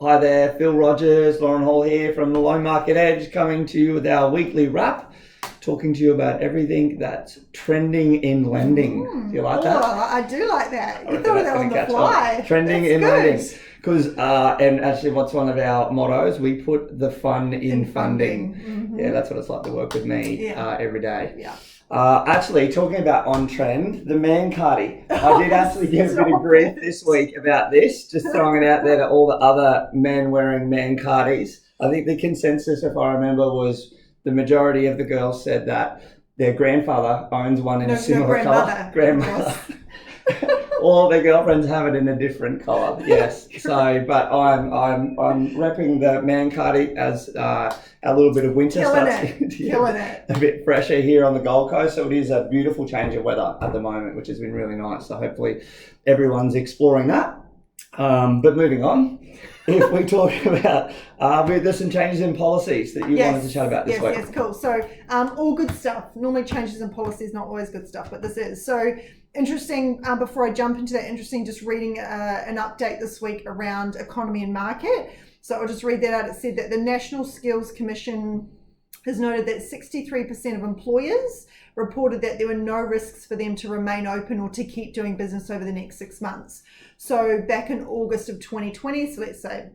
Hi there, Phil Rogers, Lauren Hall here from the Loan Market Edge, coming to you with our weekly wrap, talking to you about everything that's trending in lending. Do you like that? I do like that. You I thought of reckon that on the that's fly. trending That's in good. lending. Because, and actually what's one of our mottos, we put the fun in funding. Mm-hmm. Yeah, that's what it's like to work with me every day. Yeah. Actually, talking about on trend, the 𝘄𝗲𝗽. I did actually get a bit of grief this week about this, just throwing it out there to all the other men wearing 𝘄𝗲𝗽s. I think the consensus, if I remember, was the majority of the girls said that their grandfather owns one in a similar colour. Grandmother. All their girlfriends have it in a different colour. Yes. So, but I'm repping the 𝘄𝗲𝗽 as a little bit of winter Killing starts Killing it. a bit fresher here on the Gold Coast. So it is a beautiful change of weather at the moment, which has been really nice. So hopefully everyone's exploring that. But moving on, if we talk about, there's some changes in policies that you wanted to chat about this week. Yes, cool. So all good stuff. Normally changes in policies, not always good stuff, but this is. So interesting, before I jump into that, interesting just reading an update this week around economy and market. So I'll just read that out. It said that the National Skills Commission has noted that 63% of employers reported that there were no risks for them to remain open or to keep doing business over the next 6 months. So back in August of 2020, so let's say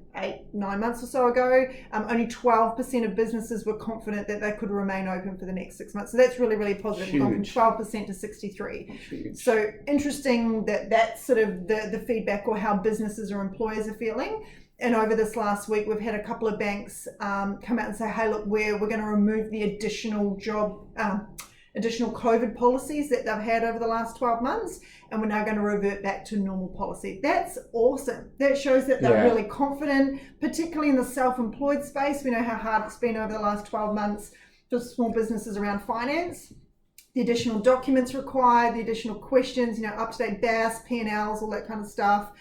9 months or so ago, only 12% of businesses were confident that they could remain open for the next 6 months. So that's really, really positive. We've gone from 12% to 63%. So interesting that that's sort of the feedback or how businesses or employers are feeling. And over this last week, we've had a couple of banks come out and say, hey, look, we're going to remove the additional COVID policies that they've had over the last 12 months, and we're now going to revert back to normal policy. That's awesome. That shows that they're really confident, particularly in the self-employed space. We know how hard it's been over the last 12 months for small businesses around finance. The additional documents required, the additional questions, up-to-date BAS, P&Ls, all that kind of stuff.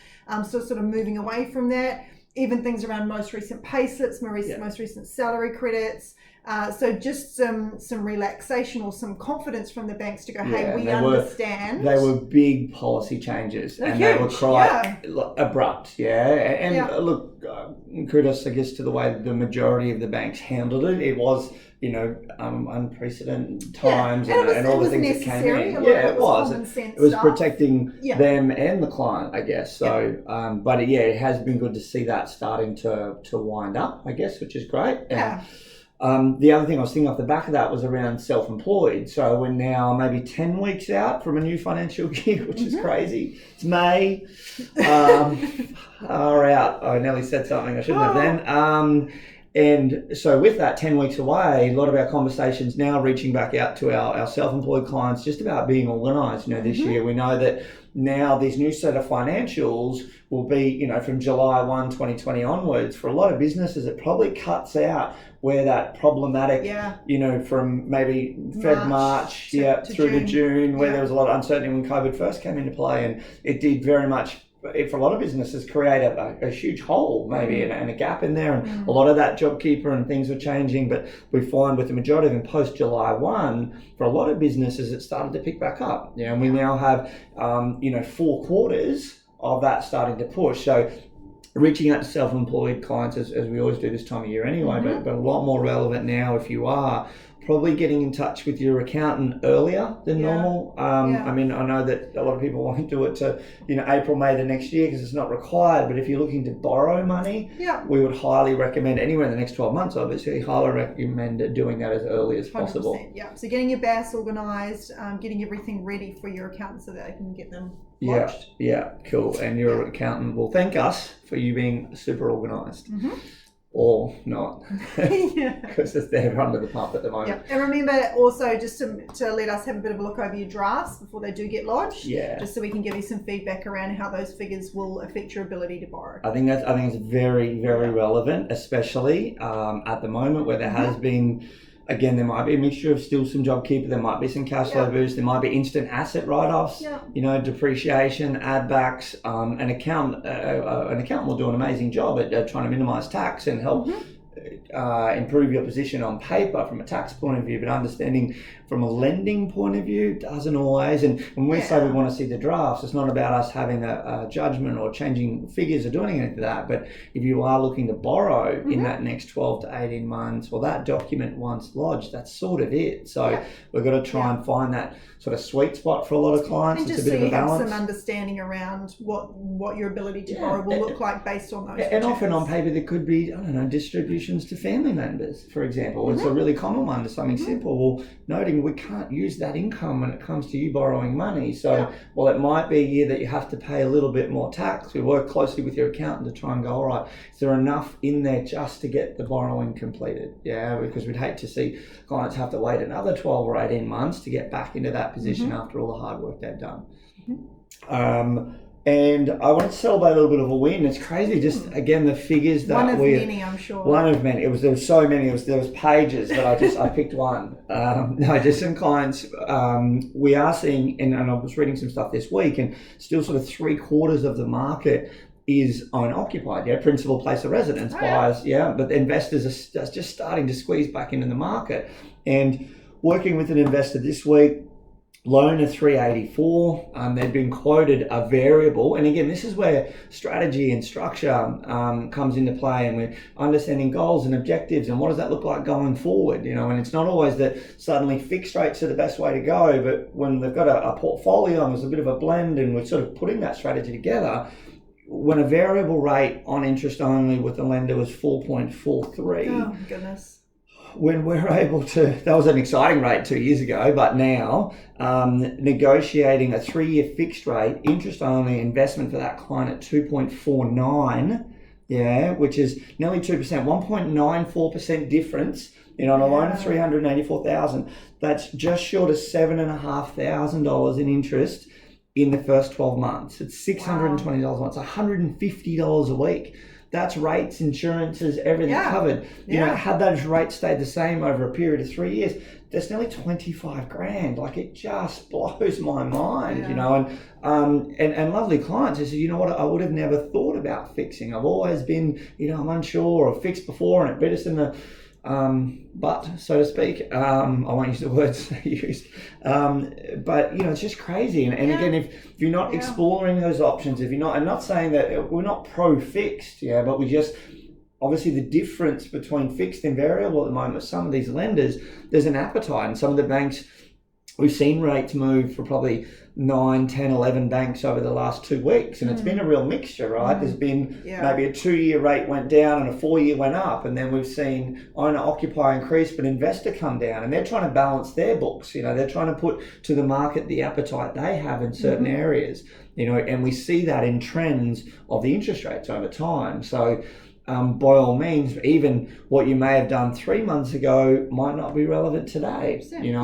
So sort of moving away from that. Even things around most recent pay slips, most recent salary credits. So just some relaxation or some confidence from the banks to go, hey, we understand. They were big policy changes, and they were quite abrupt. And look, kudos, I guess, to the way the majority of the banks handled it. It was, unprecedented times and all the things that came in. It was. It was protecting them and the client, I guess. So, but it has been good to see that starting to wind up, I guess, which is great. The other thing I was thinking off the back of that was around self-employed. So we're now maybe 10 weeks out from a new financial year, which is crazy. It's May. Far out. I nearly said something I shouldn't have then. And so with that 10 weeks away, a lot of our conversations now reaching back out to our self-employed clients just about being organised. This year, we know that now these new set of financials will be, from July 1, 2020 onwards. For a lot of businesses, it probably cuts out where that problematic, from maybe March through to June, where there was a lot of uncertainty when COVID first came into play. And it did very much, for a lot of businesses, create a huge hole maybe and a gap in there, and a lot of that JobKeeper and things were changing. But we find with the majority of them post July 1, for a lot of businesses, it started to pick back up. And we now have 4 quarters of that starting to push. So reaching out to self-employed clients, as we always do this time of year anyway, but a lot more relevant now if you are probably getting in touch with your accountant earlier than normal. I mean, I know that a lot of people won't do it to, April, May the next year because it's not required. But if you're looking to borrow money, we would highly recommend, anywhere in the next 12 months, obviously, highly recommend doing that as early as possible. 100%, yeah. So getting your BAS organised, getting everything ready for your accountant so that they can get them lodged. Yeah, cool. And your accountant will thank us for you being super organised. Or not, because they're under the pump at the moment. And remember also just to let us have a bit of a look over your drafts before they do get lodged. Just so we can give you some feedback around how those figures will affect your ability to borrow. I think it's very, very relevant, especially at the moment where there has been. Again, there might be a mixture of still some JobKeeper, there might be some cash flow boost, there might be instant asset write-offs, depreciation, add backs. An accountant will do an amazing job at trying to minimise tax and help improve your position on paper from a tax point of view, but understanding from a lending point of view doesn't always. And when we say we want to see the drafts, it's not about us having a judgment or changing figures or doing anything to that. But if you are looking to borrow in that next 12 to 18 months, well, that document once lodged, that's sort of it. So we've got to try and find that sort of sweet spot for a lot of clients. And it's just a bit so of a you have balance. some understanding around what your ability to borrow will look like based on those. And often on paper there could be, I don't know, distributions to family members, for example. It's a really common one to something simple. Well, noting we can't use that income when it comes to you borrowing money. So while it might be a year that you have to pay a little bit more tax, we work closely with your accountant to try and go, all right, is there enough in there just to get the borrowing completed? Yeah, because we'd hate to see clients have to wait another 12 or 18 months to get back into that position after all the hard work they've done. And I wanted to celebrate a little bit of a win. It's crazy, just again the figures that one of many, I'm sure. One of many. There was so many. There was pages, but I picked one. No, just some clients. We are seeing, and I was reading some stuff this week, and still sort of 3/4 of the market is owner occupied. Principal place of residence buyers. But investors are just starting to squeeze back into the market. And working with an investor this week. Loan of 384. They've been quoted a variable, and again, this is where strategy and structure comes into play, and we're understanding goals and objectives, and what does that look like going forward. And it's not always that suddenly fixed rates are the best way to go, but when they've got a portfolio and there's a bit of a blend, and we're sort of putting that strategy together. When a variable rate on interest only with the lender was 4.43. Oh goodness. When we're able to, that was an exciting rate 2 years ago, but now negotiating a 3-year fixed rate, interest only investment for that client at 2.49, which is nearly 2%, 1.94% difference, on a loan of $384,000. That's just short of $7,500 in interest in the first 12 months. It's $620 a month, it's $150 a week. That's rates, insurances, everything covered. Had those rates stayed the same over a period of 3 years, there's nearly 25 grand. Like, it just blows my mind, and lovely clients. They said, you know what, I would have never thought about fixing. I've always been, I'm unsure, or fixed before and it bit us in the butt, so to speak. I won't use the words they used. But, it's just crazy. And again, if you're not exploring those options, if you're not, I'm not saying that we're not pro-fixed, but we just, obviously the difference between fixed and variable at the moment, some of these lenders, there's an appetite. And some of the banks, we've seen rates move for probably 9, 10, 11 banks over the last 2 weeks. And it's been a real mixture, right? There's been maybe a 2-year rate went down and a 4-year went up. And then we've seen owner occupier increase, but investor come down. And they're trying to balance their books. They're trying to put to the market the appetite they have in certain areas. And we see that in trends of the interest rates over time. So by all means, even what you may have done 3 months ago might not be relevant today.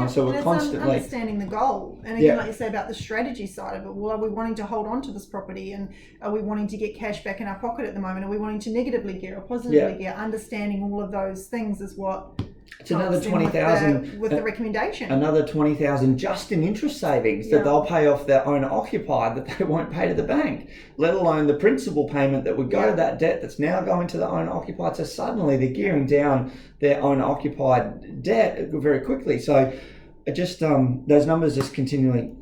So we're constantly understanding the goal, and again, like you say about the strategy side of it. Well, are we wanting to hold on to this property, and are we wanting to get cash back in our pocket at the moment? Are we wanting to negatively gear or positively gear? Understanding all of those things is what. It's another 20,000 with the recommendation. Another 20,000 just in interest savings that they'll pay off their owner occupied that they won't pay to the bank, let alone the principal payment that would go to that debt that's now going to the owner occupied. So suddenly they're gearing down their owner occupied debt very quickly. So it just those numbers just continually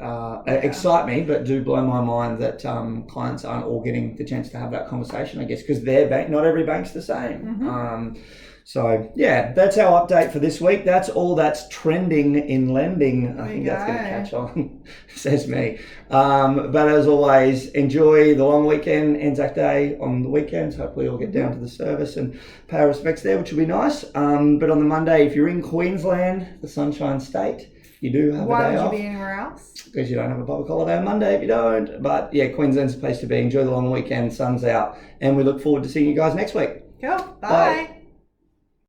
excite me, but do blow my mind that clients aren't all getting the chance to have that conversation, I guess, because their bank, not every bank's the same. So that's our update for this week. That's all that's trending in lending. I think that's going to catch on, says me. But as always, enjoy the long weekend, Anzac Day on the weekends. Hopefully you'll get down to the service and pay our respects there, which will be nice. But on the Monday, if you're in Queensland, the Sunshine State, you do have a day off. Why would you be anywhere else? Because you don't have a public holiday on Monday if you don't. But Queensland's a place to be. Enjoy the long weekend, sun's out, and we look forward to seeing you guys next week. Cool. Bye.